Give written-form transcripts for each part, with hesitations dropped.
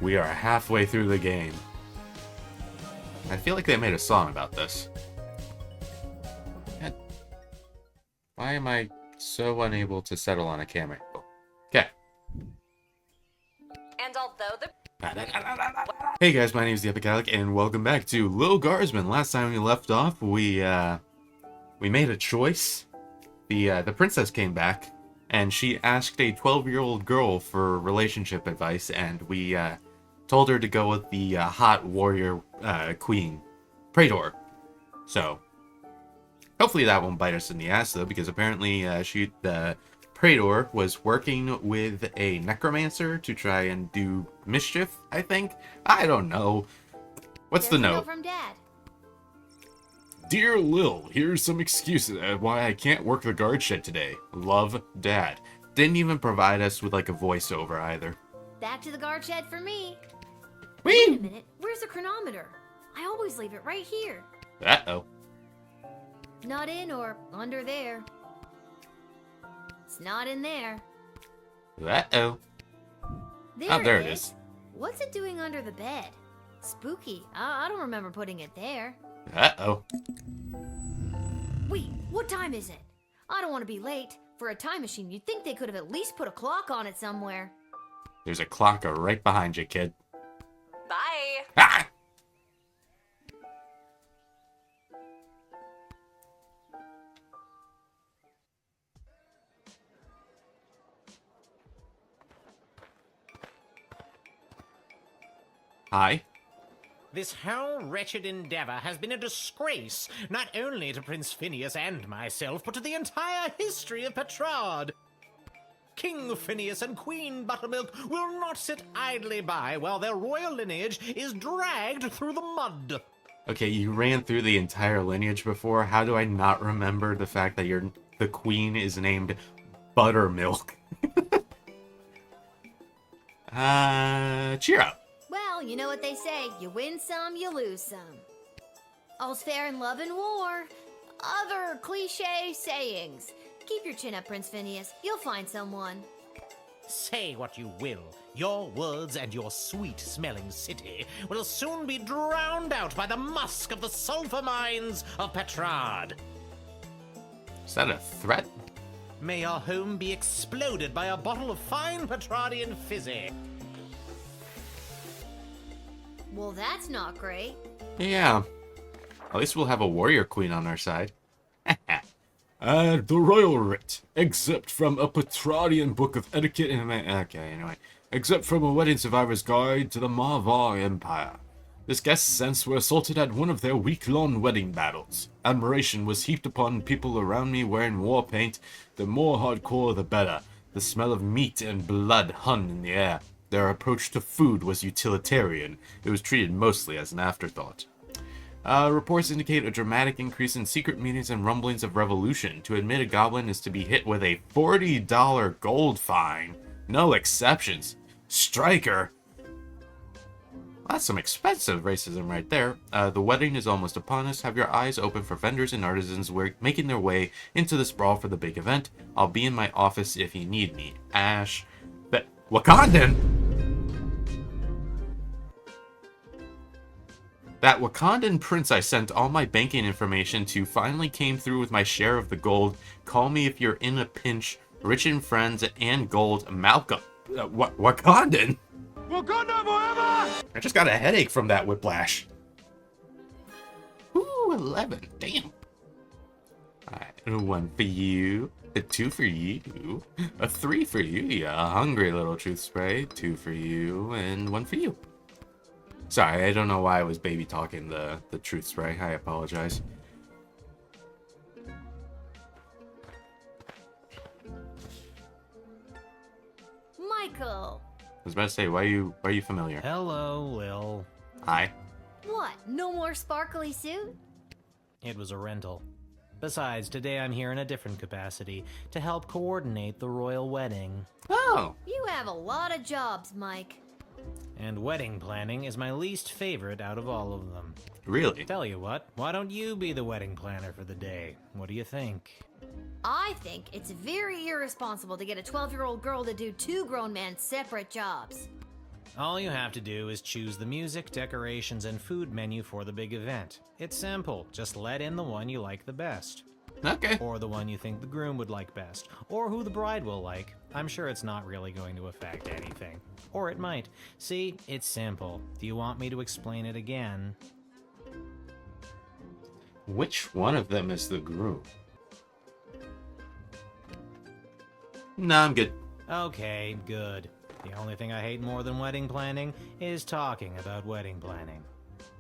We are halfway through the game. I feel like they made a song about this. Why am I so unable to settle on a camera angle? Okay. And although the Hey guys, my name is TheEpicAlec, and welcome back to Lil Guardsman. Last time we left off, we made a choice. The princess came back, and she asked a 12-year-old girl for relationship advice, and we told her to go with the hot warrior queen, Praetor. So, hopefully that won't bite us in the ass, though, because apparently the Praetor was working with a necromancer to try and do mischief, I think. I don't know. What's the note? From Dad. Dear Lil, here's some excuses why I can't work the guard shed today. Love, Dad. Didn't even provide us with like a voiceover either. Back to the guard shed for me. Whee! Wait a minute, where's the chronometer? I always leave it right here. Uh-oh. Not in or under there. It's not in there. Uh-oh. There it is. What's it doing under the bed? Spooky. I don't remember putting it there. Uh-oh. Wait, what time is it? I don't want to be late. For a time machine, you'd think they could have at least put a clock on it somewhere. There's a clock right behind you, kid. bye. Ah! Hi. This whole wretched endeavor has been a disgrace, not only to Prince Phineas and myself, but to the entire history of Petrard. King Phineas and Queen Buttermilk will not sit idly by while their royal lineage is dragged through the mud. Okay, you ran through the entire lineage before. How do I not remember the fact that the queen is named Buttermilk? Cheer up. Well, you know what they say. You win some, you lose some. All's fair in love and war. Other cliche sayings. Keep your chin up, Prince Phineas. You'll find someone. Say what you will, your words and your sweet-smelling city will soon be drowned out by the musk of the sulfur mines of Petrard. Is that a threat? May your home be exploded by a bottle of fine Petrardian fizzy. Well, that's not great. Yeah. At least we'll have a warrior queen on our side. The royal writ, except from a Petrardian book of etiquette and... Okay, anyway. Except from a wedding survivor's guide to the Marvar Empire. This guest's sense were assaulted at one of their week-long wedding battles. Admiration was heaped upon people around me wearing war paint. The more hardcore, the better. The smell of meat and blood hung in the air. Their approach to food was utilitarian. It was treated mostly as an afterthought. Reports indicate a dramatic increase in secret meetings and rumblings of revolution. To admit a goblin is to be hit with a $40 gold fine. No exceptions. Striker. That's some expensive racism right there. The wedding is almost upon us. Have your eyes open for vendors and artisans making their way into the sprawl for the big event. I'll be in my office if you need me. Ash. Wakandan? That Wakandan prince I sent all my banking information to finally came through with my share of the gold. Call me if you're in a pinch. Rich in friends and gold. Malcolm. Wakandan? Wakanda forever! I just got a headache from that whiplash. Ooh, 11. Damn. Alright, 1 for you. A 2 for you. A 3 for you. Yeah, hungry little truth spray. 2 for you. And 1 for you. Sorry, I don't know why I was baby talking the truth spray. I apologize. Michael! I was about to say, why are you familiar? Hello, Lil. Hi. What? No more sparkly suit? It was a rental. Besides, today I'm here in a different capacity, to help coordinate the royal wedding. Oh. You have a lot of jobs, Mike. And wedding planning is my least favorite out of all of them. Really? Tell you what, why don't you be the wedding planner for the day? What do you think? I think it's very irresponsible to get a 12-year-old girl to do two grown men's separate jobs. All you have to do is choose the music, decorations, and food menu for the big event. It's simple. Just let in the one you like the best. Okay. Or the one you think the groom would like best. Or who the bride will like. I'm sure it's not really going to affect anything. Or it might. See, it's simple. Do you want me to explain it again? Which one of them is the groom? No, I'm good. Okay, good. The only thing I hate more than wedding planning is talking about wedding planning.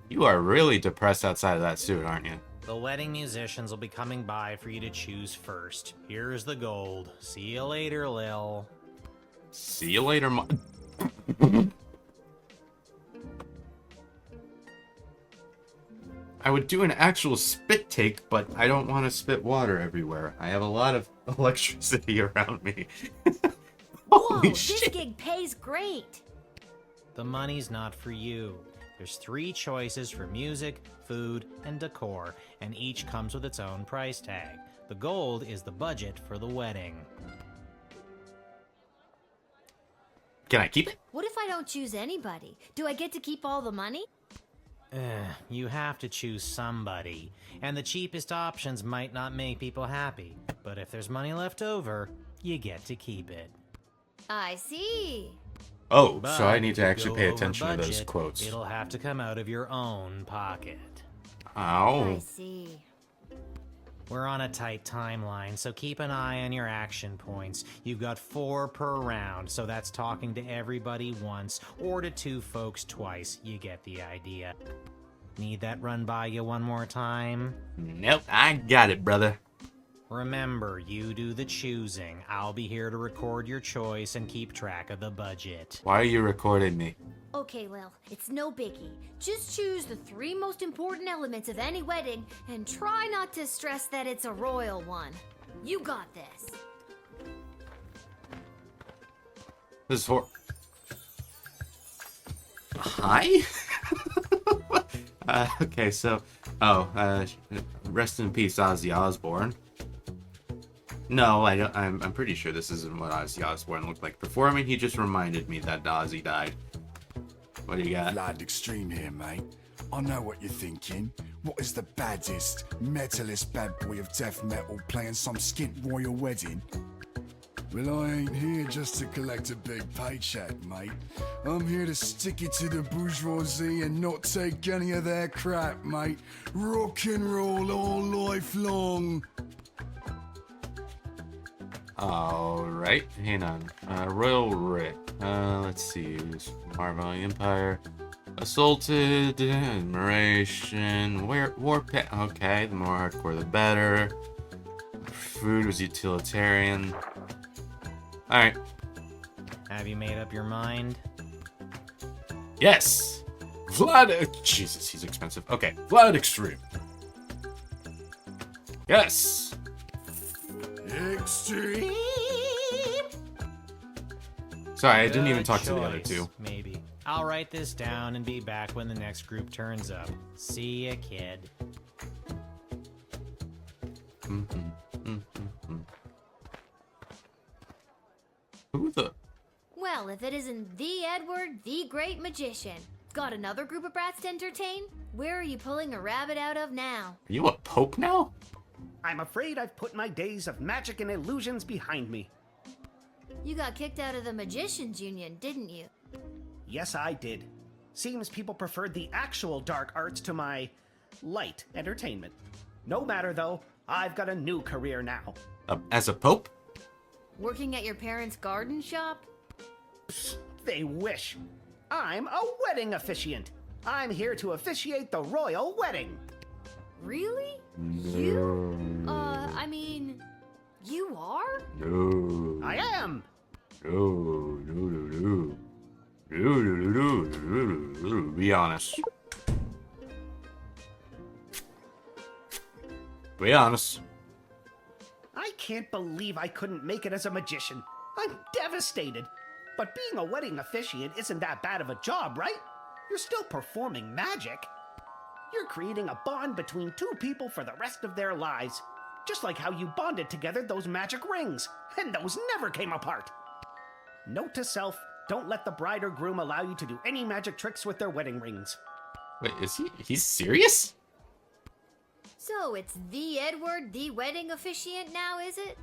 You are really depressed outside of that suit, aren't you? The wedding musicians will be coming by for you to choose first. Here's the gold. See you later, Lil. See you later, I would do an actual spit take, but I don't want to spit water everywhere. I have a lot of electricity around me. Whoa, Holy this shit. gig pays great. The money's not for you. There's 3 choices for music, food, and decor, and each comes with its own price tag. The gold is the budget for the wedding. Can I keep it? What if I don't choose anybody? Do I get to keep all the money? You have to choose somebody, and the cheapest options might not make people happy, but if there's money left over, you get to keep it. I see. Oh, But so I need if to you actually go pay over attention to those budget, quotes. It'll have to come out of your own pocket. I Ow. see. We're on a tight timeline, so keep an eye on your action points. You've got 4 per round, so that's talking to everybody once, or to 2 folks twice. You get the idea. Need that run by you one more time? Nope, I got it, brother. Remember, you do the choosing. I'll be here to record your choice and keep track of the budget. Why are you recording me? Okay, Lil, it's no biggie. Just choose the 3 most important elements of any wedding and try not to stress that it's a royal one. You got this. This is Hi? Okay, so... rest in peace, Ozzy Osbourne. No, I don't, I'm pretty sure this isn't what Ozzy Osbourne looked like performing. He just reminded me that Ozzy died. What do you got? Blood extreme here, mate. I know what you're thinking. What is the baddest, metalist bad boy of death metal playing some skint royal wedding? Well, I ain't here just to collect a big paycheck, mate. I'm here to stick it to the bourgeoisie and not take any of their crap, mate. Rock and roll all life long. Alright, hang on. Royal Writ. Let's see. Marvel Empire. Assaulted. Admiration. Warpath. Okay, the more hardcore, the better. Food was utilitarian. Alright. Have you made up your mind? Yes! Vlad. Jesus, he's expensive. Okay, Vlad Extreme. Yes! Extreme. Sorry, I didn't even Good talk to the other choice, 2. Maybe. I'll write this down and be back when the next group turns up. See ya, kid. Who the... Well, if it isn't the Edward, the great magician. Got another group of brats to entertain? Where are you pulling a rabbit out of now? Are you a pope now? I'm afraid I've put my days of magic and illusions behind me. You got kicked out of the Magicians Union, didn't you? Yes, I did. Seems people preferred the actual dark arts to my light entertainment. No matter though, I've got a new career now. As a pope? Working at your parents' garden shop? They wish. I'm a wedding officiant. I'm here to officiate the royal wedding. Really? You? I mean, you are? No. I am. No. Be honest. Be honest. I can't believe I couldn't make it as a magician. I'm devastated. But being a wedding officiant isn't that bad of a job, right? You're still performing magic. You're creating a bond between 2 people for the rest of their lives. Just like how you bonded together those magic rings, and those never came apart. Note to self, Don't let the bride or groom allow you to do any magic tricks with their wedding rings. Wait, is he's serious? So it's the Edward, the wedding officiant now, is it?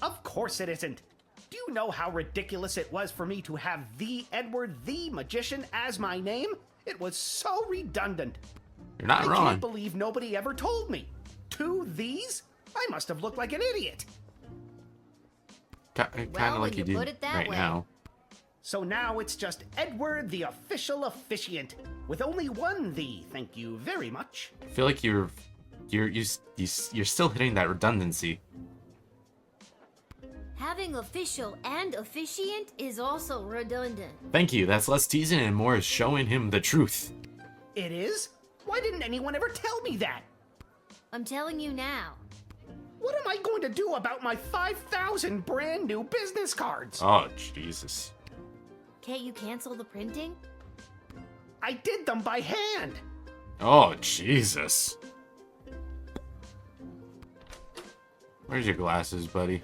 Of course it isn't. Do you know how ridiculous it was for me to have the Edward, the magician as my name? It was so redundant. You're not I wrong. can't believe nobody ever told me. 2 these? I must have looked like an idiot. Kind Well, of like when you you put did it that right way. now. So now it's just Edward the official officiant, with only 1 the, thank you very much. I feel like you're still hitting that redundancy. Having official and officiant is also redundant. Thank you. That's less teasing and more showing him the truth. It is? Why didn't anyone ever tell me that? I'm telling you now. What am I going to do about my 5,000 brand new business cards? Oh, Jesus. Can't you cancel the printing? I did them by hand. Oh, Jesus. Where's your glasses, buddy?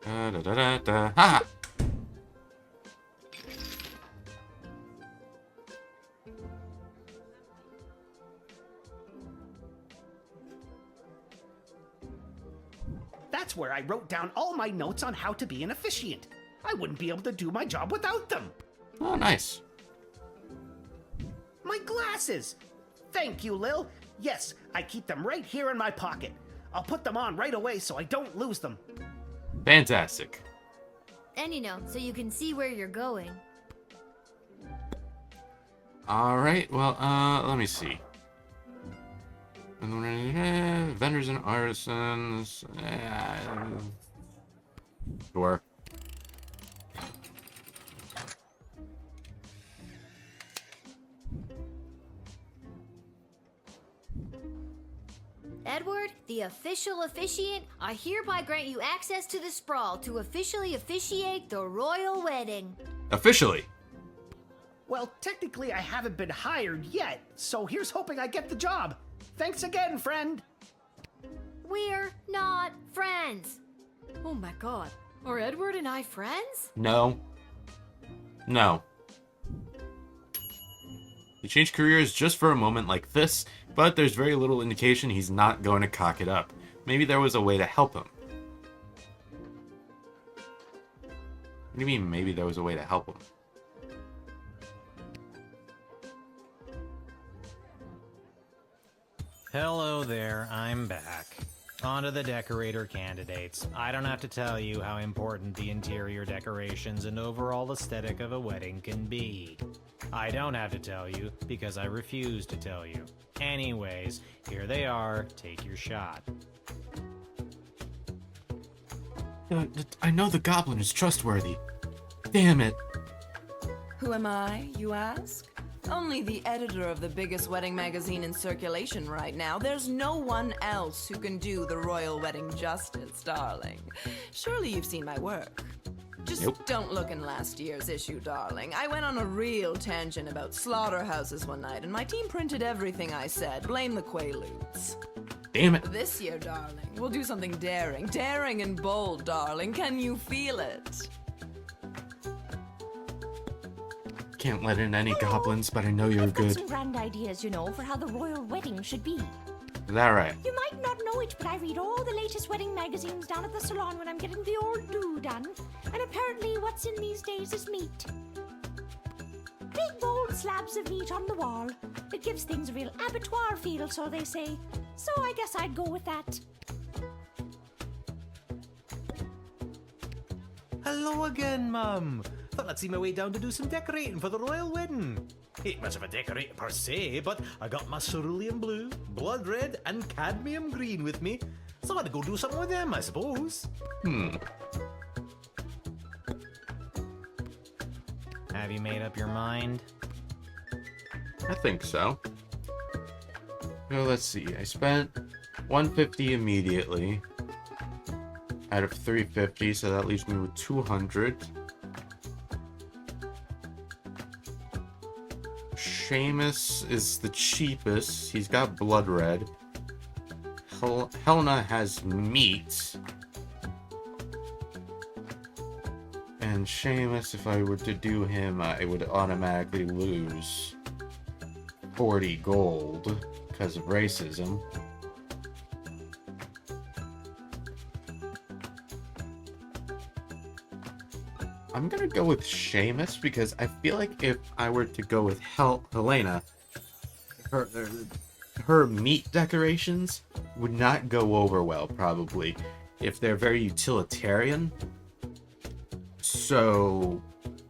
Da, da, da, da, da. Ha! That's where I wrote down all my notes on how to be an officiant. I wouldn't be able to do my job without them. Oh, nice. My glasses! Thank you, Lil. Yes, I keep them right here in my pocket. I'll put them on right away so I don't lose them. Fantastic. And so you can see where you're going. Alright, well, let me see. Vendors and artisans. Sure. Edward, the official officiant, I hereby grant you access to the sprawl to officially officiate the royal wedding. Officially. Well, technically I haven't been hired yet, so here's hoping I get the job. Thanks again, friend. We're not friends. Oh my god. Are Edward and I friends? No. No. He changed careers just for a moment like this, but there's very little indication he's not going to cock it up. Maybe there was a way to help him. What do you mean, maybe there was a way to help him? Hello there, I'm back. On to the decorator candidates. I don't have to tell you how important the interior decorations and overall aesthetic of a wedding can be. I don't have to tell you, because I refuse to tell you. Anyways, here they are, take your shot. I know the goblin is trustworthy. Damn it. Who am I, you ask? Only the editor of the biggest wedding magazine in circulation right now. There's no one else who can do the royal wedding justice, darling. Surely you've seen my work. Just Nope. don't look in last year's issue, darling. I went on a real tangent about slaughterhouses one night, and my team printed everything I said. Blame the Quaaludes. Damn it. This year, darling, we'll do something daring. Daring and bold, darling. Can you feel it? Can't let in any goblins, but I know you're I've got good. some grand ideas, for how the royal wedding should be. Is that right? You might not know it, but I read all the latest wedding magazines down at the salon when I'm getting the old do done. And apparently what's in these days is meat. Big bold slabs of meat on the wall. It gives things a real abattoir feel, so they say. So I guess I'd go with that. Hello again, Mum. Thought I'd see my way down to do some decorating for the royal wedding. Ain't much of a decorator per se, but I got my cerulean blue, blood red, and cadmium green with me, so I'd go do something with them, I suppose. Have you made up your mind? I think so. Well, let's see. I spent 150 immediately out of 350, so that leaves me with 200. Seamus is the cheapest. He's got blood red. Helena has meat. And Seamus, if I were to do him, I would automatically lose 40 gold because of racism. I'm gonna go with Seamus because I feel like if I were to go with Helena, her meat decorations would not go over well, probably, if they're very utilitarian. So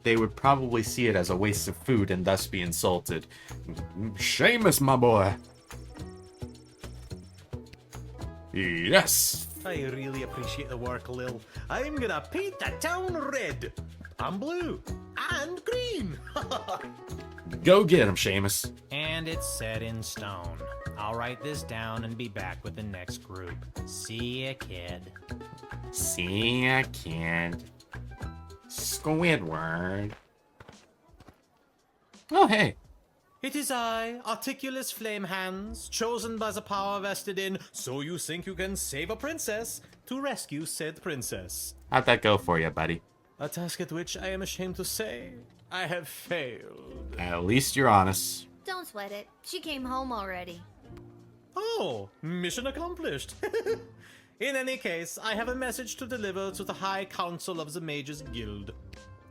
they would probably see it as a waste of food and thus be insulted. Seamus, my boy. Yes. I really appreciate the work, Lil. I'm gonna paint the town red. I'm blue. And green. Go get him, Seamus. And it's set in stone. I'll write this down and be back with the next group. See ya, kid. See ya, kid. Squidward. Oh, hey. It is I, Articulus Flamehands, chosen by the power vested in So You Think You Can Save a Princess, to rescue said princess. How'd that go for you, buddy? A task at which I am ashamed to say I have failed. At least you're honest. Don't sweat it. She came home already. Oh, mission accomplished. In any case, I have a message to deliver to the High Council of the Mages Guild.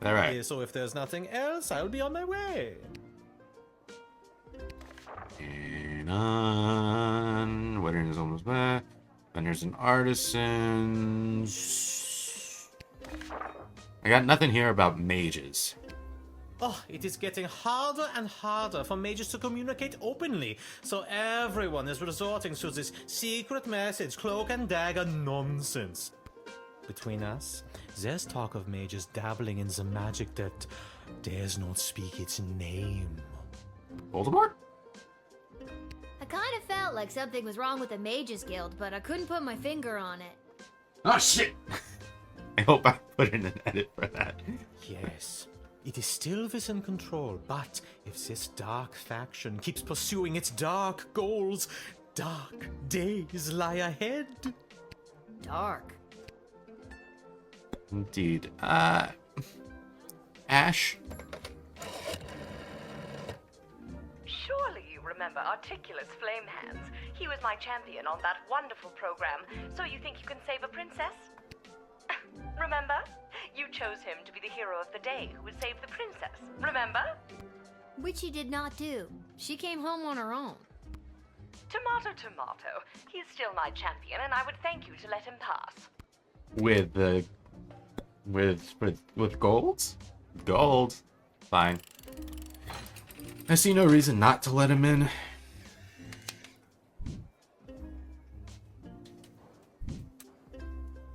Alright. So if there's nothing else, I'll be on my way. And on. Wedding is almost back. Vendors and artisans. I got nothing here about mages. Oh, it is getting harder and harder for mages to communicate openly, so everyone is resorting to this secret message, cloak and dagger nonsense. Between us, there's talk of mages dabbling in the magic that dares not speak its name. Voldemort? I kind of felt like something was wrong with the Mages Guild, but I couldn't put my finger on it. Oh, shit! I hope I put in an edit for that. Yes, it is still within control, but if this dark faction keeps pursuing its dark goals, dark days lie ahead. Dark. Indeed. Ash? Surely you remember Articulus Flamehands. He was my champion on that wonderful program. So you think you can save a princess? Remember? You chose him to be the hero of the day who would save the princess. Remember? Which he did not do. She came home on her own. Tomato, tomato. He is still my champion, and I would thank you to let him pass. With gold? Gold. Fine. I see no reason not to let him in.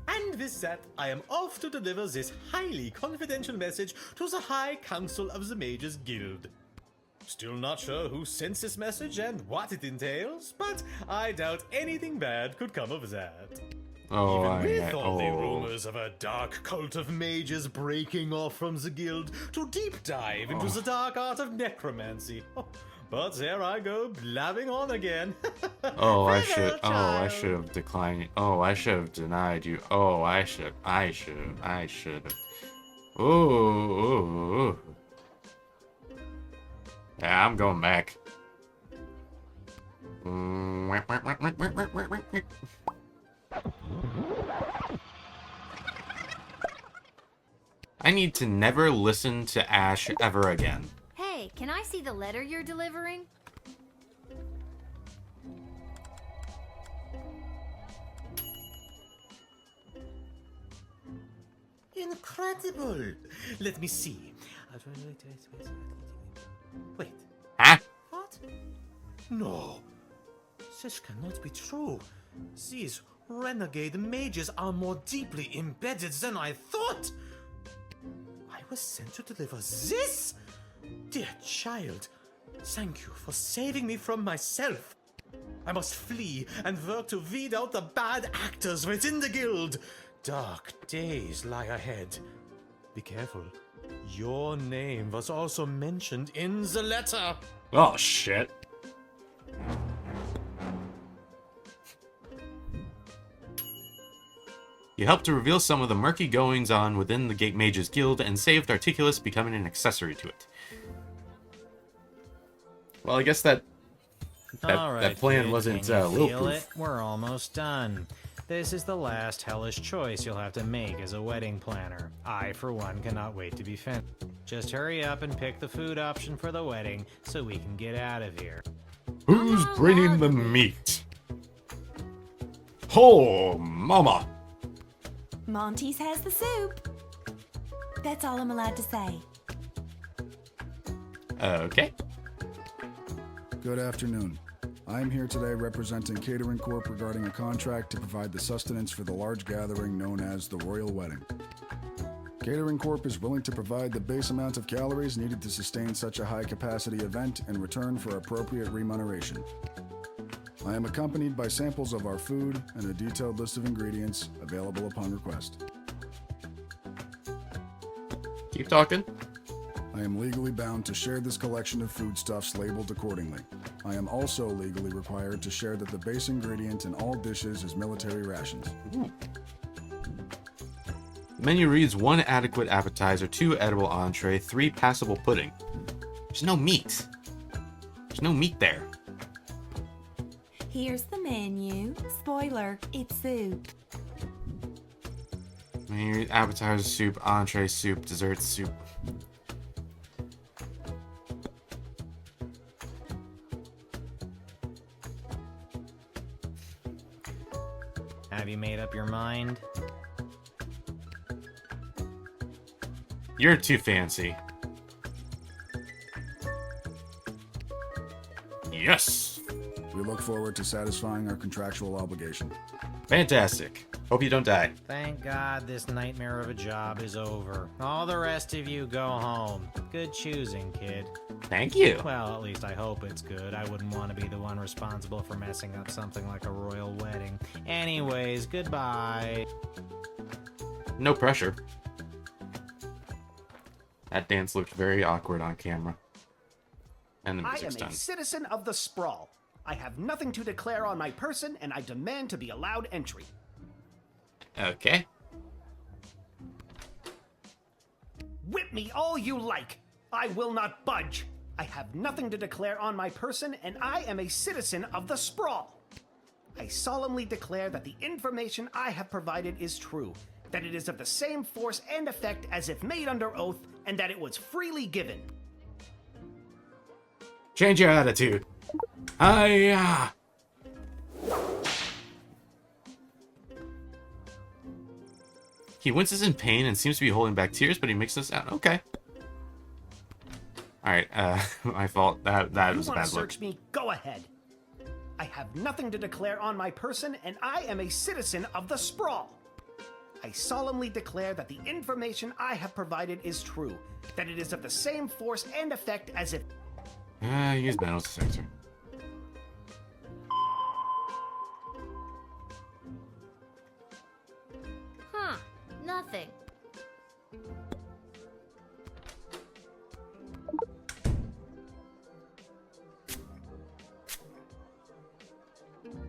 And with that, I am off to deliver this highly confidential message to the High Council of the Mages Guild. Still not sure who sent this message and what it entails, but I doubt anything bad could come of that. Oh, Even with all the rumors of a dark cult of mages breaking off from the guild to deep dive into the dark art of necromancy. But there I go, blabbing on again. I Farewell, should child. have declined. Oh, I should have denied you. Oh, I should have. Ooh. Yeah, I'm going back. I need to never listen to Ash ever again. Hey, can I see the letter you're delivering? Incredible! Let me see. Wait, Huh? what? No. This cannot be true. These renegade mages are more deeply embedded than I thought. I was sent to deliver this? Dear child, thank you for saving me from myself. I must flee and work to weed out the bad actors within the guild. Dark days lie ahead. Be careful. Your name was also mentioned in the letter. Oh, shit. You helped to reveal some of the murky goings-on within the Gate Mages Guild and saved Articulus becoming an accessory to it. Well, I guess that plan wasn't feel foolproof. it? We're almost done. This is the last hellish choice you'll have to make as a wedding planner. I, for one, cannot wait to be finished. Just hurry up and pick the food option for the wedding so we can get out of here. Who's bringing the meat? Oh, mama! Monty's has the soup. That's all I'm allowed to say. Okay. Good afternoon. I am here today representing Catering Corp regarding a contract to provide the sustenance for the large gathering known as the Royal Wedding. Catering Corp is willing to provide the base amount of calories needed to sustain such a high-capacity event in return for appropriate remuneration. I am accompanied by samples of our food and a detailed list of ingredients available upon request. Keep talking. I am legally bound to share this collection of foodstuffs labeled accordingly. I am also legally required to share that the base ingredient in all dishes is military rations. The menu reads 1 adequate appetizer, 2 edible entree, 3 passable pudding. There's no meat. There's no meat there. Here's the menu. Spoiler, it's soup. Menu, appetizer, soup, entree, soup, dessert, soup. Have you made up your mind? You're too fancy. Yes! We look forward to satisfying our contractual obligation. Fantastic. Hope you don't die. Thank God this nightmare of a job is over. All the rest of you go home. Good choosing, kid. Thank you. Well, at least I hope it's good. I wouldn't want to be the one responsible for messing up something like a royal wedding. Anyways, goodbye. No pressure. That dance looked very awkward on camera. And the I music's am done. a citizen of the sprawl. I have nothing to declare on my person, and I demand to be allowed entry. Okay. Whip me all you like. I will not budge. I have nothing to declare on my person, and I am a citizen of the sprawl. I solemnly declare that the information I have provided is true, that it is of the same force and effect as if made under oath, and that it was freely given. Change your attitude. He winces in pain and seems to be holding back tears, but he makes us out. Okay. Alright, my fault. That was a You want bad to look. search me? Go ahead. I have nothing to declare on my person, and I am a citizen of the sprawl. I solemnly declare that the information I have provided is true, that it is of the same force and effect as if... Use battle detector. Huh. Nothing.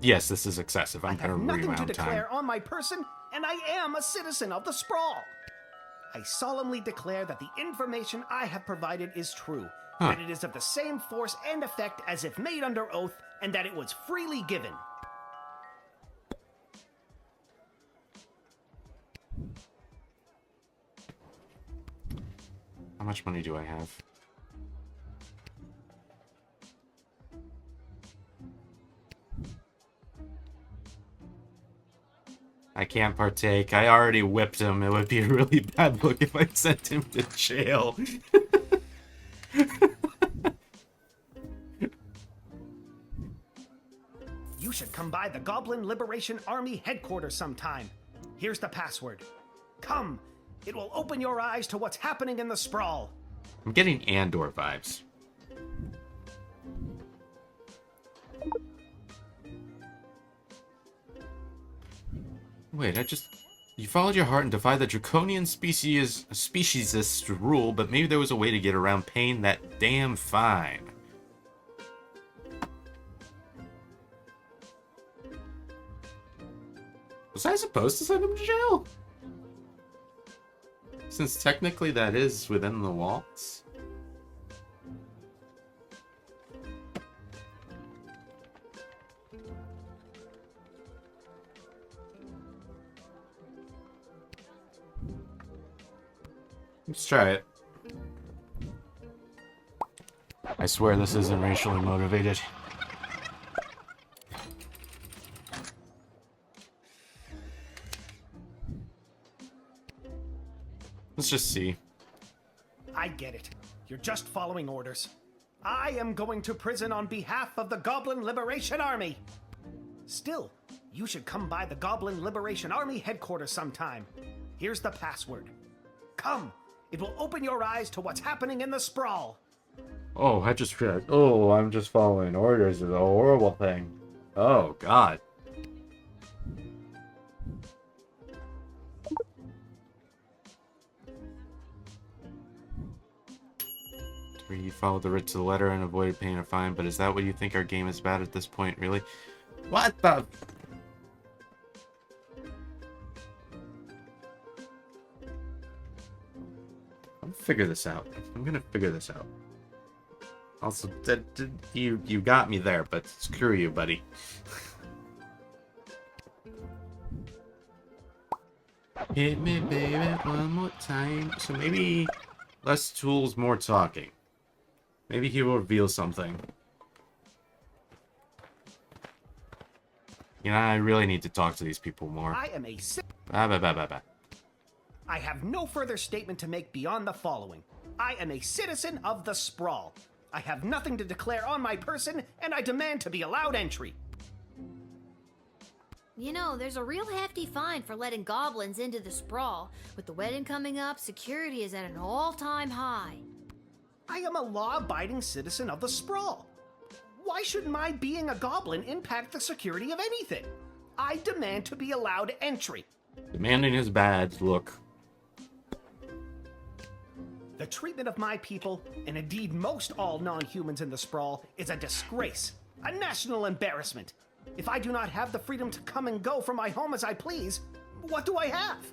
Yes, this is excessive. I'm I have gonna nothing to rewound declare time. on my person, and I am a citizen of the sprawl. I solemnly declare that the information I have provided is true, that it is of the same force and effect as if made under oath, and that it was freely given. How much money do I have? I can't partake. I already whipped him. It would be a really bad look if I sent him to jail. You should come by the Goblin Liberation Army headquarters sometime. Here's the password. Come, it will open your eyes to what's happening in the sprawl. I'm getting Andor vibes. Wait, you followed your heart and defied the draconian speciesist rule, but maybe there was a way to get around paying that damn fine. Was I supposed to send him to jail? Since technically that is within the walls. Let's try it. I swear this isn't racially motivated. Let's just see. I get it. You're just following orders. I am going to prison on behalf of the Goblin Liberation Army. Still, you should come by the Goblin Liberation Army headquarters sometime. Here's the password. Come. It will open your eyes to what's happening in the sprawl. Oh, I just realized. Oh, I'm just following orders is a horrible thing. Oh, God. Where you followed the writ to the letter and avoided paying a fine, but is that what you think our game is bad at this point, really? What the... I'll figure this out. I'm gonna figure this out. Also, you got me there, but screw you, buddy. Hit me, baby, one more time. So maybe less tools, more talking. Maybe he will reveal something. You know, I really need to talk to these people more. I am a... I have no further statement to make beyond the following. I am a citizen of the Sprawl. I have nothing to declare on my person, and I demand to be allowed entry. You know, there's a real hefty fine for letting goblins into the sprawl. With the wedding coming up, security is at an all-time high. I am a law-abiding citizen of the Sprawl. Why should my being a goblin impact the security of anything? I demand to be allowed entry. Demanding is bad. Look. The treatment of my people, and indeed most all non-humans in the Sprawl, is a disgrace, a national embarrassment. If I do not have the freedom to come and go from my home as I please, what do I have?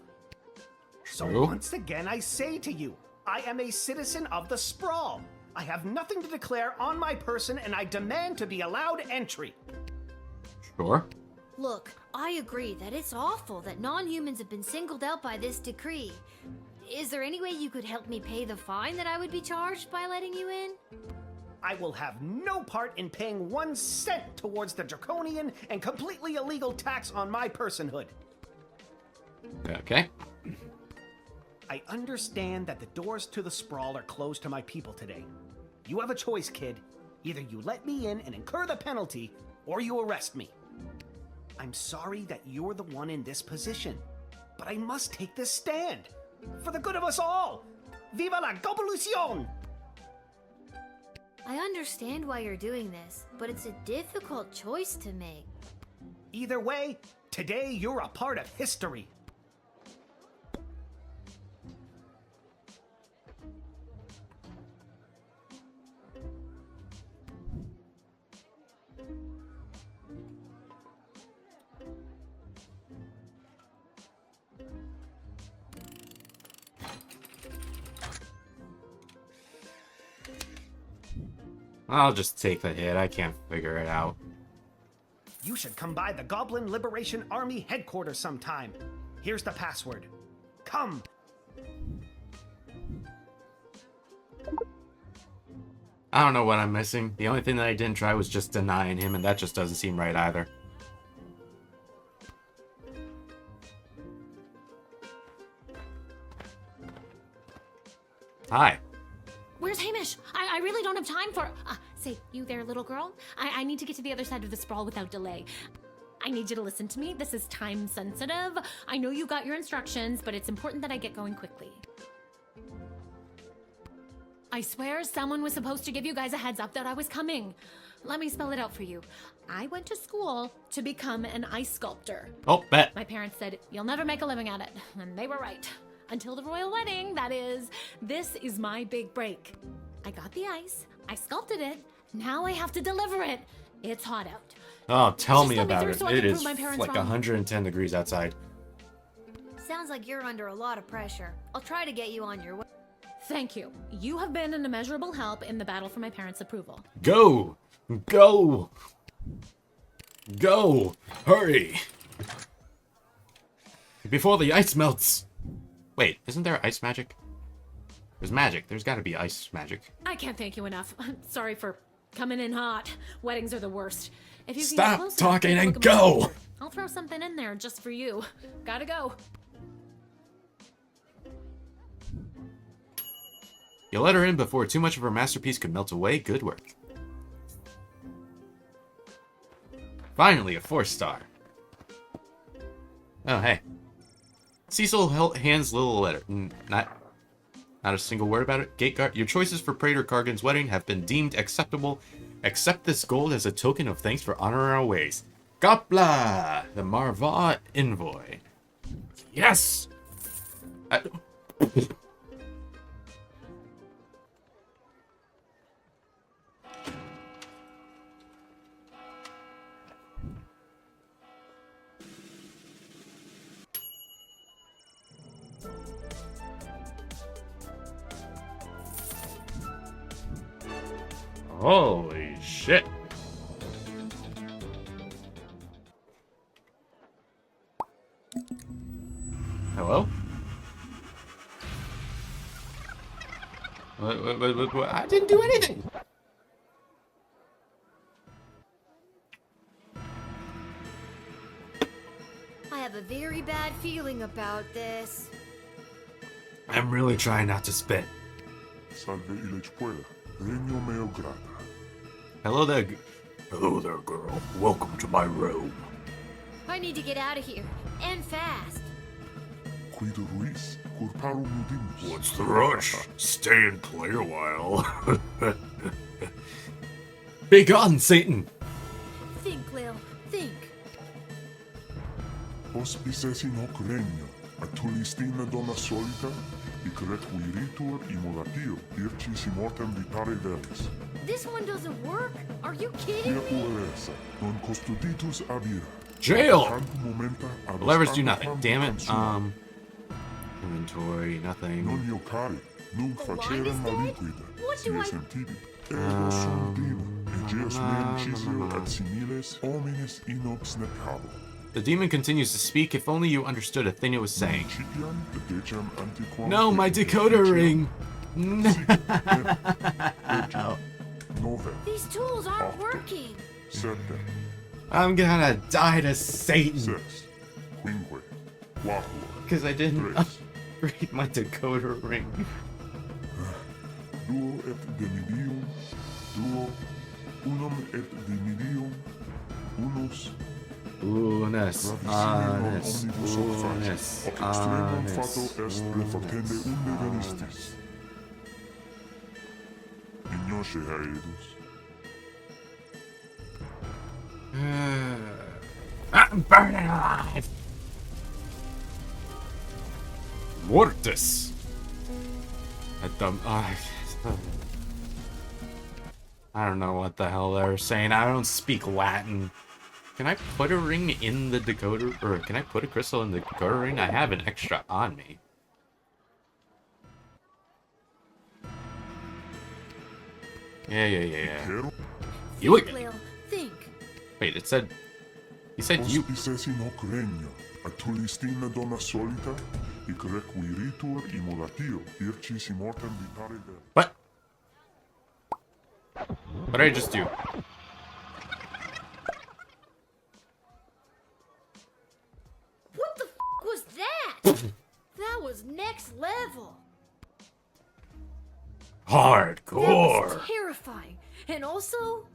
So once again I say to you, I am a citizen of the Sprawl. I have nothing to declare on my person, and I demand to be allowed entry. Sure. Look, I agree that it's awful that non-humans have been singled out by this decree. Is there any way you could help me pay the fine that I would be charged by letting you in? I will have no part in paying 1 cent towards the draconian and completely illegal tax on my personhood. Okay. I understand that the doors to the Sprawl are closed to my people today. You have a choice, kid. Either you let me in and incur the penalty, or you arrest me. I'm sorry that you're the one in this position, but I must take this stand. For the good of us all! Viva la Govolucion! I understand why you're doing this, but it's a difficult choice to make. Either way, today you're a part of history. I'll just take the hit. I can't figure it out. You should come by the Goblin Liberation Army headquarters sometime. Here's the password. Come! I don't know what I'm missing. The only thing that I didn't try was just denying him, and that just doesn't seem right either. Hi. Where's Hamish? I really don't have time for... say, you there, little girl? I need to get to the other side of the sprawl without delay. I need you to listen to me. This is time sensitive. I know you got your instructions, but it's important that I get going quickly. I swear someone was supposed to give you guys a heads up that I was coming. Let me spell it out for you. I went to school to become an ice sculptor. Oh, bet. My parents said, you'll never make a living at it. And they were right. Until the royal wedding, that is. This is my big break. I got the ice. I sculpted it. Now I have to deliver it. It's hot out. Oh, tell Just me let me about through it. so I It can is prove my parents like wrong. 110 degrees outside. Sounds like you're under a lot of pressure. I'll try to get you on your way. Thank you. You have been an immeasurable help in the battle for my parents' approval. Go! Go! Go! Hurry! Before the ice melts! Wait, isn't there ice magic? There's magic. There's gotta be ice magic. I can't thank you enough. I'm sorry for coming in hot. Weddings are the worst. If you can Stop get close enough, talking take a and look at my go! picture. I'll throw something in there just for you. Gotta go. You let her in before too much of her masterpiece could melt away. Good work. Finally, a 4-star. Oh, hey. Cecil hands Lil a letter. Not a single word about it. Gateguard, your choices for Praetor Kargan's wedding have been deemed acceptable. Accept this gold as a token of thanks for honoring our ways. Gopla! The Marva envoy. Yes! Holy shit. Hello? What? I didn't do anything! I have a very bad feeling about this. I'm really trying not to spit. Salve Ilećpoja, regno meo grata. Hello there, hello there, girl. Welcome to my room. I need to get out of here, and fast. Quid ruis, curparum nudimus. What's the rush? Stay and play a while. Be gone, Satan! Think, Lil, think. Hospices in hoc regno, atulistina donna solita, hic requiritur immolatio, ircis immortem vitare velis. This one doesn't work? Are you kidding Quia me? puer essa, non custoditus abira. Jail! Tantum momenta The levers do abestando nothing. quam Damn it. consumam. Inventory, nothing. Non iocari, nunc The line facerem is dead? maliquida, What do I- sies tibi. Ego sum demon, egeas meum cisio et similes homines inox necabo. The demon continues to speak. If only you understood a thing it was saying. Cipiam decem antiquam No, my et decoder efficiam ring! No. Nove, These tools aren't working. septem, I'm gonna die to Satan sex, quinque, quatuor, because I didn't tres, upgrade my decoder ring. duo et demidium, duo, unum et demidium, unus, Unis, gravissime non honest, omnibus hoc facie, unis, hoc extremum honest, fato est refactende unde venistis. Ignosce haedus. I'm burning alive! Mortis! I don't know what the hell they're saying. I don't speak Latin. Can I put a ring in the decoder? Or can I put a crystal in the decoder ring? I have an extra on me. Yeah. Pero You Think, again. Lil, think. Wait, it said... You said you... hospices in hoc regno, atulistina donna solita, hic requiritur immolatio, ircis immortem vitare velis. What? What did I just do? What the was that? That was next level. That Hardcore! was terrifying. And also,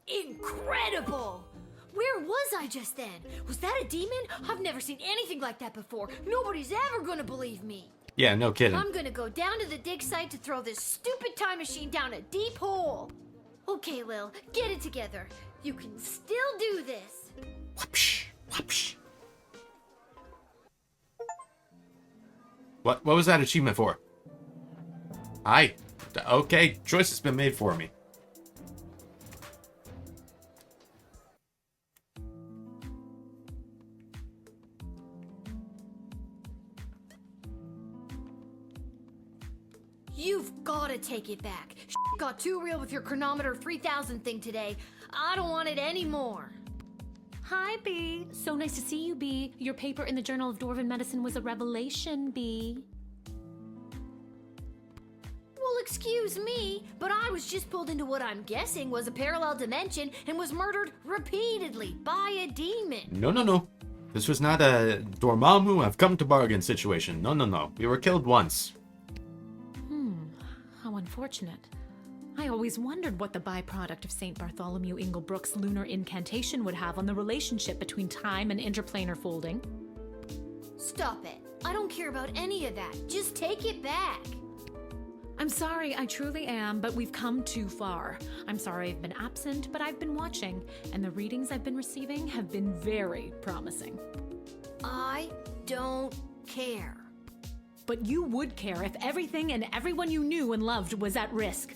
incredible. Where was I just then? Was that a demon? I've never seen anything like that before. Nobody's ever gonna believe me. Yeah, no kidding. I'm gonna go down to the dig site to throw this stupid time machine down a deep hole. Okay, Lil, get it together. You can still do this. Whoopsh, whoopsh. What was that achievement for? Okay, choice has been made for me. You've gotta take it back. Got too real with your chronometer 3000 thing today. I don't want it anymore. Hi, B. So nice to see you, B. Your paper in the Journal of Dwarven Medicine was a revelation, B. Well, excuse me, but I was just pulled into what I'm guessing was a parallel dimension and was murdered repeatedly by a demon. No. This was not a Dormammu I've come to bargain situation. No. We were killed once. How unfortunate. I always wondered what the byproduct of St. Bartholomew Inglebrook's lunar incantation would have on the relationship between time and interplanar folding. Stop it. I don't care about any of that. Just take it back. I'm sorry, I truly am, but we've come too far. I'm sorry I've been absent, but I've been watching, and the readings I've been receiving have been very promising. I don't care. But you would care if everything and everyone you knew and loved was at risk.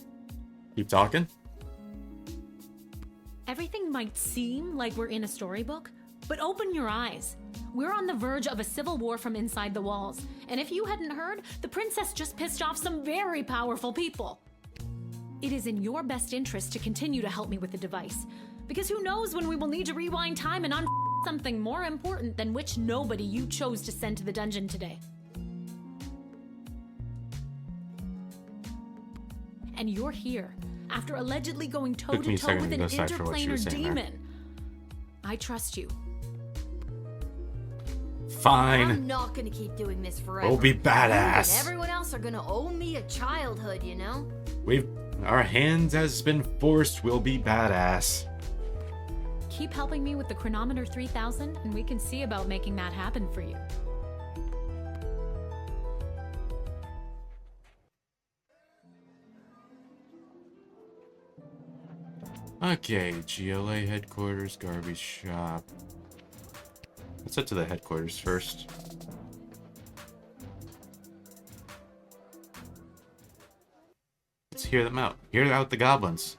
Keep talking. Everything might seem like we're in a storybook, but open your eyes. We're on the verge of a civil war from inside the walls, and if you hadn't heard, the princess just pissed off some very powerful people. It is in your best interest to continue to help me with the device, because who knows when we will need to rewind time and something more important than which nobody you chose to send to the dungeon today. And you're here, after allegedly going toe-to-toe with an interplanar demon. I trust you. Fine. I'm not gonna keep doing this forever. We'll be badass. And everyone else are gonna owe me a childhood, you know? Our hands has been forced. We'll be badass. Keep helping me with the chronometer 3000, and we can see about making that happen for you. Okay, GLA headquarters, garbage shop. Let's head to the headquarters first. Let's hear them out. Hear out the goblins.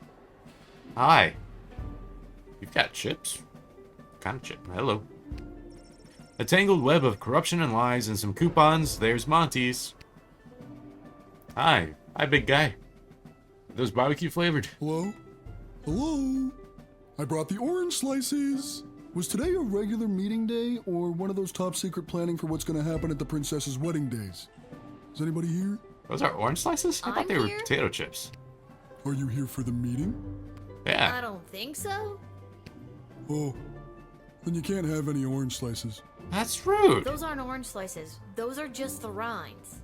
Hi. You've got chips? What kind of chip? Hello. A tangled web of corruption and lies and some coupons. There's Monty's. Hi. Hi, big guy. Those barbecue flavored. Hello? Hello? I brought the orange slices. Was today a regular meeting day or one of those top secret planning for what's going to happen at the princess's wedding days? Is anybody here? Those are orange slices? I thought they were here. potato chips. Are you here for the meeting? Yeah. I don't think so. Oh, then you can't have any orange slices. That's rude. Those aren't orange slices. Those are just the rinds.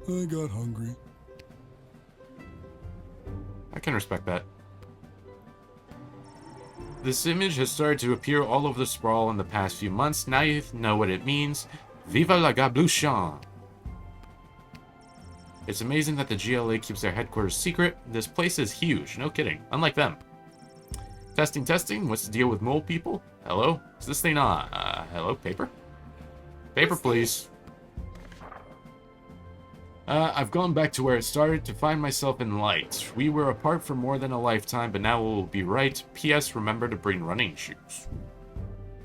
I got hungry. I can respect that. This image has started to appear all over the sprawl in the past few months. Now you know what it means. Viva la gabluchon! It's amazing that the GLA keeps their headquarters secret. This place is huge, no kidding. Unlike them. Testing. What's the deal with mole people? Hello? Is this thing on? Hello? Paper? Paper, please. I've gone back to where it started to find myself in light. We were apart for more than a lifetime, but now we'll be right. P.S. Remember to bring running shoes.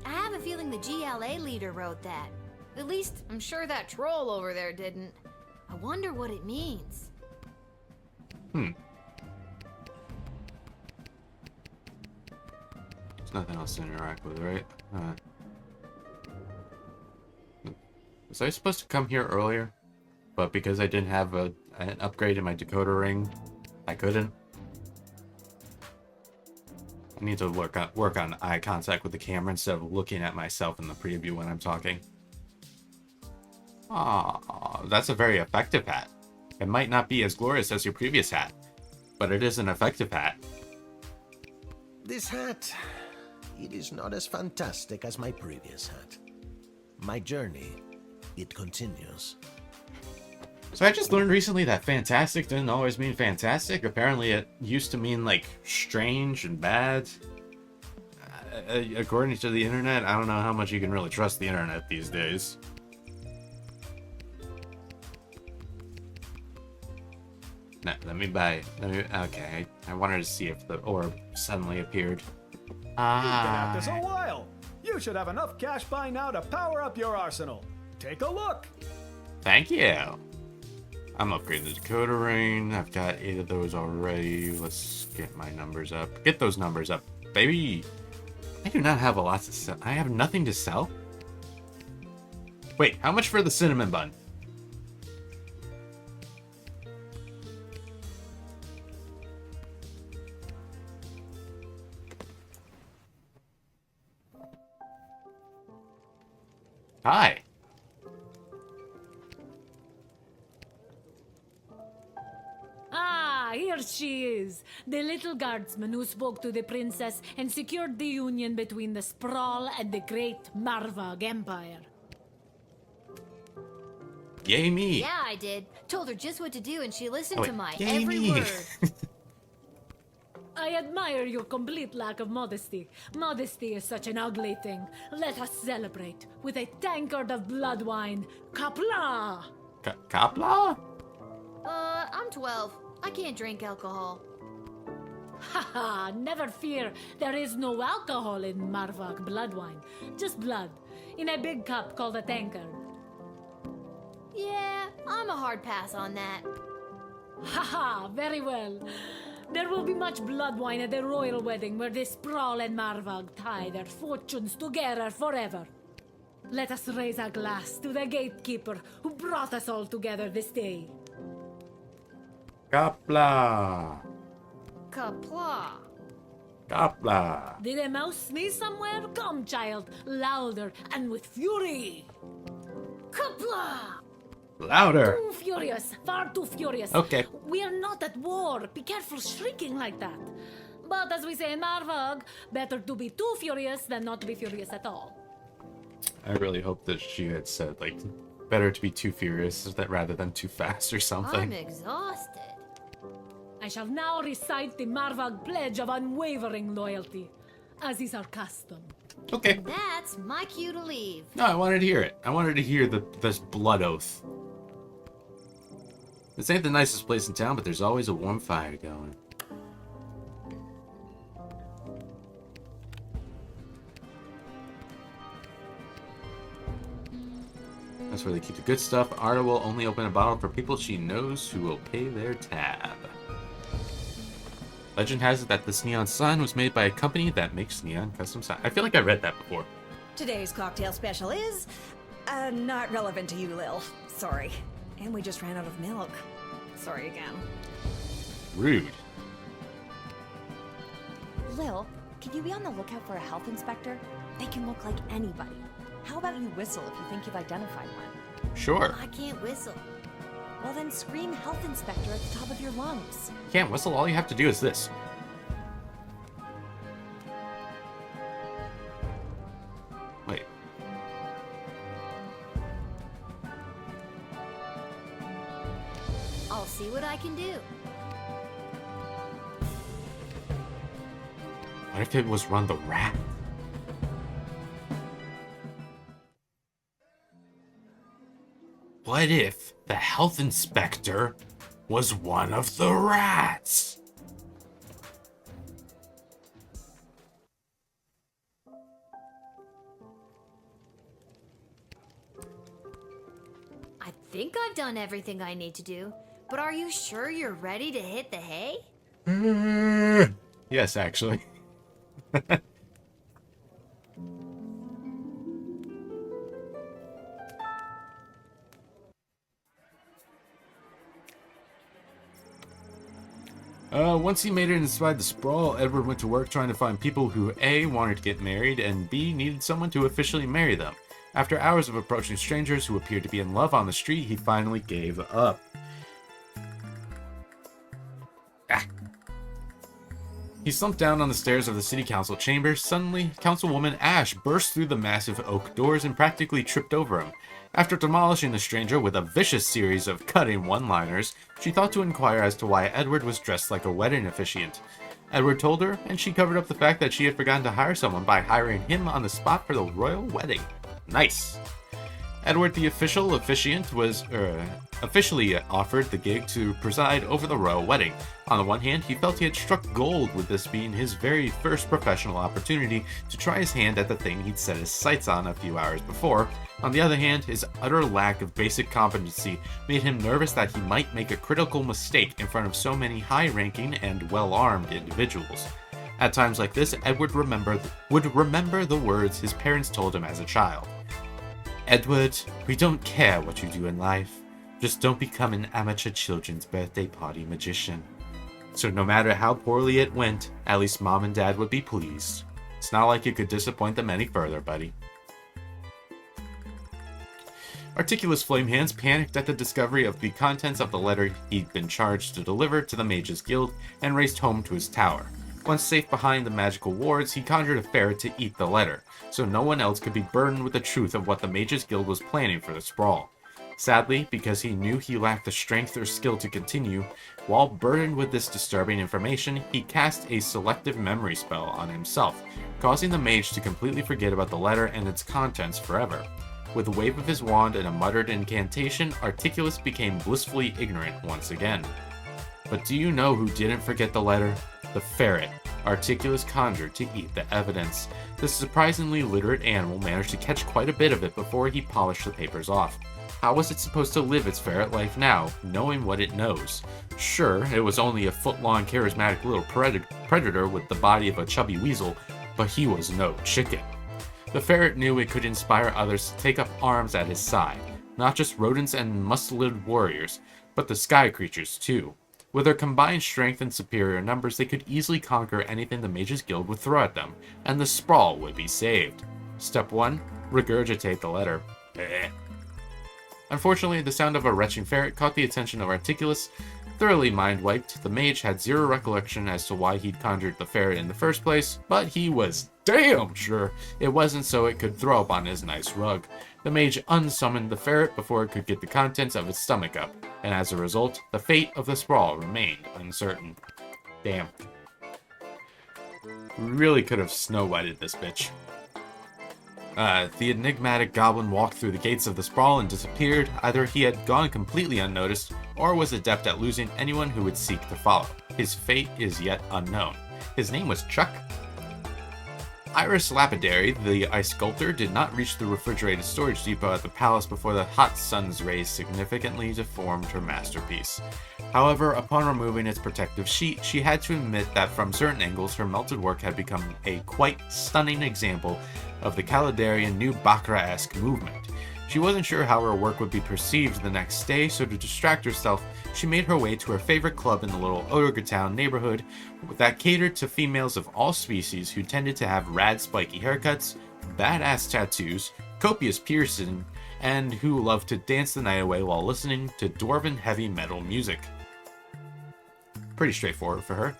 I have a feeling the GLA leader wrote that. At least, I'm sure that troll over there didn't. I wonder what it means. There's nothing else to interact with, right? Was I supposed to come here earlier? But because I didn't have an upgrade in my decoder ring, I couldn't. I need to work on eye contact with the camera instead of looking at myself in the preview when I'm talking. Ah, that's a very effective hat. It might not be as glorious as your previous hat, but it is an effective hat. This hat, it is not as fantastic as my previous hat. My journey, it continues. So I just learned recently that fantastic didn't always mean fantastic. Apparently it used to mean, like, strange and bad. According to the internet, I don't know how much you can really trust the internet these days. No, okay, I wanted to see if the orb suddenly appeared. You've been at this a while. You should have enough cash by now to power up your arsenal. Take a look. Thank you. I'm upgrading the decoder ring. I've got 8 of those already. Let's get my numbers up. Get those numbers up, baby. I do not have a lot to sell. I have nothing to sell? Wait, how much for the cinnamon bun? Hi. Ah, here she is, the little guardsman who spoke to the princess and secured the union between the Sprawl and the great Marvog Empire. Yay me. Yeah, I did. Told her just what to do and she listened Oh, to wait. my Yay every me. word. I admire your complete lack of modesty. Modesty is such an ugly thing. Let us celebrate with a tankard of blood wine. Kapla! Kapla? I'm 12. I can't drink alcohol. Haha, never fear. There is no alcohol in Marvok blood wine. Just blood. In a big cup called a tankard. Yeah, I'm a hard pass on that. Haha, very well. There will be much blood wine at the royal wedding where the Sprawl and Marvog tie their fortunes together forever. Let us raise a glass to the gatekeeper who brought us all together this day. Kapla. Kapla. Kapla. Did a mouse sneeze somewhere? Come, child, louder and with fury. Kapla! Louder. Too furious, far too furious. Okay. We are not at war. Be careful shrieking like that. But as we say in Marvog, better to be too furious than not to be furious at all. I really hope that she had said, like, better to be too furious rather than too fast or something. I'm exhausted. I shall now recite the Marvog pledge of unwavering loyalty, as is our custom. Okay. That's my cue to leave. No, I wanted to hear it. I wanted to hear this blood oath. This ain't the nicest place in town, but there's always a warm fire going. That's where they keep the good stuff. Arda will only open a bottle for people she knows who will pay their tab. Legend has it that this neon sign was made by a company that makes neon custom signs. I feel like I read that before. Today's cocktail special is not relevant to you, Lil. Sorry. And we just ran out of milk. Sorry again. Rude. Lil, can you be on the lookout for a health inspector? They can look like anybody. How about you whistle if you think you've identified one? Sure. I can't whistle. Well then scream health inspector at the top of your lungs. You can't whistle, all you have to do is this. Wait. I'll see what I can do. What if it was Run the Rat? What if the health inspector was one of the rats? I think I've done everything I need to do, but are you sure you're ready to hit the hay? Yes, actually. Once he made it inside the sprawl, Edward went to work trying to find people who A, wanted to get married, and B, needed someone to officially marry them. After hours of approaching strangers who appeared to be in love on the street, he finally gave up. He slumped down on the stairs of the city council chamber. Suddenly, Councilwoman Ash burst through the massive oak doors and practically tripped over him. After demolishing the stranger with a vicious series of cutting one-liners, she thought to inquire as to why Edward was dressed like a wedding officiant. Edward told her, and she covered up the fact that she had forgotten to hire someone by hiring him on the spot for the royal wedding. Nice! Edward, the official officiant, was officially offered the gig to preside over the royal wedding. On the one hand, he felt he had struck gold with this being his very first professional opportunity to try his hand at the thing he'd set his sights on a few hours before. On the other hand, his utter lack of basic competency made him nervous that he might make a critical mistake in front of so many high-ranking and well-armed individuals. At times like this, Edward would remember the words his parents told him as a child. "Edward, we don't care what you do in life. Just don't become an amateur children's birthday party magician." So no matter how poorly it went, at least Mom and Dad would be pleased. It's not like you could disappoint them any further, buddy. Articulous Flamehands panicked at the discovery of the contents of the letter he'd been charged to deliver to the Mages Guild and raced home to his tower. Once safe behind the magical wards, he conjured a ferret to eat the letter, so no one else could be burdened with the truth of what the Mages Guild was planning for the sprawl. Sadly, because he knew he lacked the strength or skill to continue, while burdened with this disturbing information, he cast a selective memory spell on himself, causing the mage to completely forget about the letter and its contents forever. With a wave of his wand and a muttered incantation, Articulus became blissfully ignorant once again. But do you know who didn't forget the letter? The ferret Articulus conjured to eat the evidence. This surprisingly literate animal managed to catch quite a bit of it before he polished the papers off. How was it supposed to live its ferret life now, knowing what it knows? Sure, it was only a foot-long charismatic little predator with the body of a chubby weasel, but he was no chicken. The ferret knew it could inspire others to take up arms at his side, not just rodents and muscled warriors, but the sky creatures too. With their combined strength and superior numbers, they could easily conquer anything the Mages Guild would throw at them, and the sprawl would be saved. Step 1. Regurgitate the letter. Unfortunately, the sound of a retching ferret caught the attention of Articulus. Thoroughly mind-wiped, the mage had zero recollection as to why he'd conjured the ferret in the first place, but he was damn sure it wasn't so it could throw up on his nice rug. The mage unsummoned the ferret before it could get the contents of its stomach up, and as a result, the fate of the sprawl remained uncertain. Damn. Really could have Snow Whited this bitch. The enigmatic goblin walked through the gates of the sprawl and disappeared. Either he had gone completely unnoticed, or was adept at losing anyone who would seek to follow. His fate is yet unknown. His name was Chuck. Iris Lapidary, the ice sculptor, did not reach the refrigerated storage depot at the palace before the hot sun's rays significantly deformed her masterpiece. However, upon removing its protective sheet, she had to admit that from certain angles her melted work had become a quite stunning example of the Caledarian New Baccarat-esque movement. She wasn't sure how her work would be perceived the next day, so to distract herself, she made her way to her favorite club in the little Ogre Town neighborhood that catered to females of all species who tended to have rad spiky haircuts, badass tattoos, copious piercing, and who loved to dance the night away while listening to dwarven heavy metal music. Pretty straightforward for her.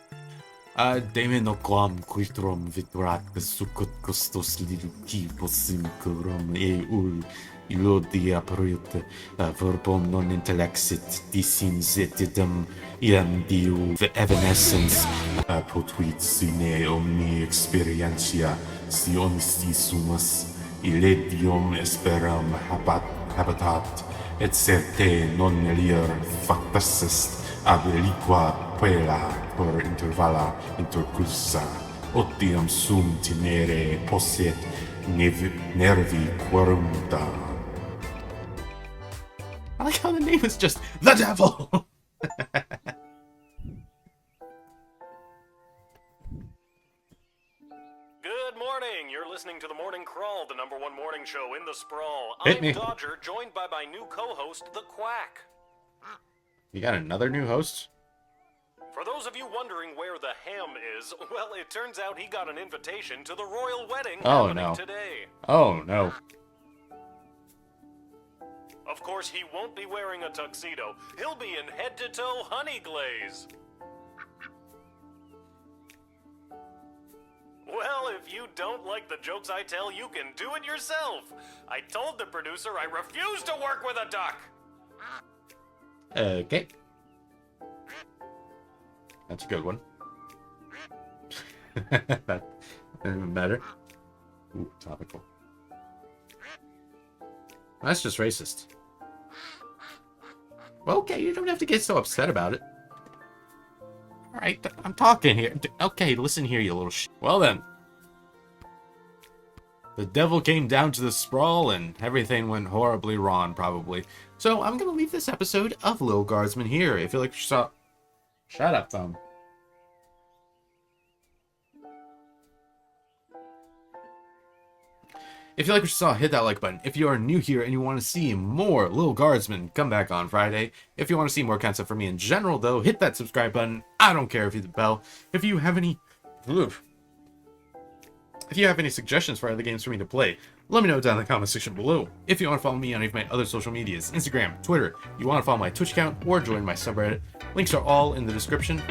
Ilodia prut, verbum non intellexit, disinzetidum, iam diu evanescens, potuit sine omni experientia, si honestis sumus, illedium esperam habitat, et certe non melior factus est, ab liqua puella per intervalla intercursa, otium sum tenere posset nervi querumta. I like how the name is just the devil! Good morning! You're listening to The Morning Crawl, the #1 morning show in the sprawl. Hit me. I'm Dodger, joined by my new co-host, The Quack. You got another new host? For those of you wondering where the ham is, well, it turns out he got an invitation to the royal wedding happening today. Oh no. Of course, he won't be wearing a tuxedo. He'll be in head-to-toe honey glaze. Well, if you don't like the jokes I tell, you can do it yourself. I told the producer I refuse to work with a duck. Okay. That's a good one. That even better. Ooh, topical. That's just racist. Well, okay, you don't have to get so upset about it. Alright, I'm talking here. Okay, listen here, you little Well then. The devil came down to the sprawl, and everything went horribly wrong, probably. So I'm gonna leave this episode of Lil Guardsman here. If you like what you saw... Shut up, phone. If you like what you saw, hit that like button. If you are new here and you want to see more Lil Guardsman, come back on Friday. If you want to see more content from me in general, though, hit that subscribe button. I don't care if you hit the bell. If you have any... If you have any suggestions for other games for me to play, let me know down in the comment section below. If you want to follow me on any of my other social medias, Instagram, Twitter, you want to follow my Twitch account, or join my subreddit, links are all in the description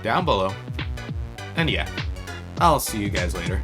down below. And yeah, I'll see you guys later.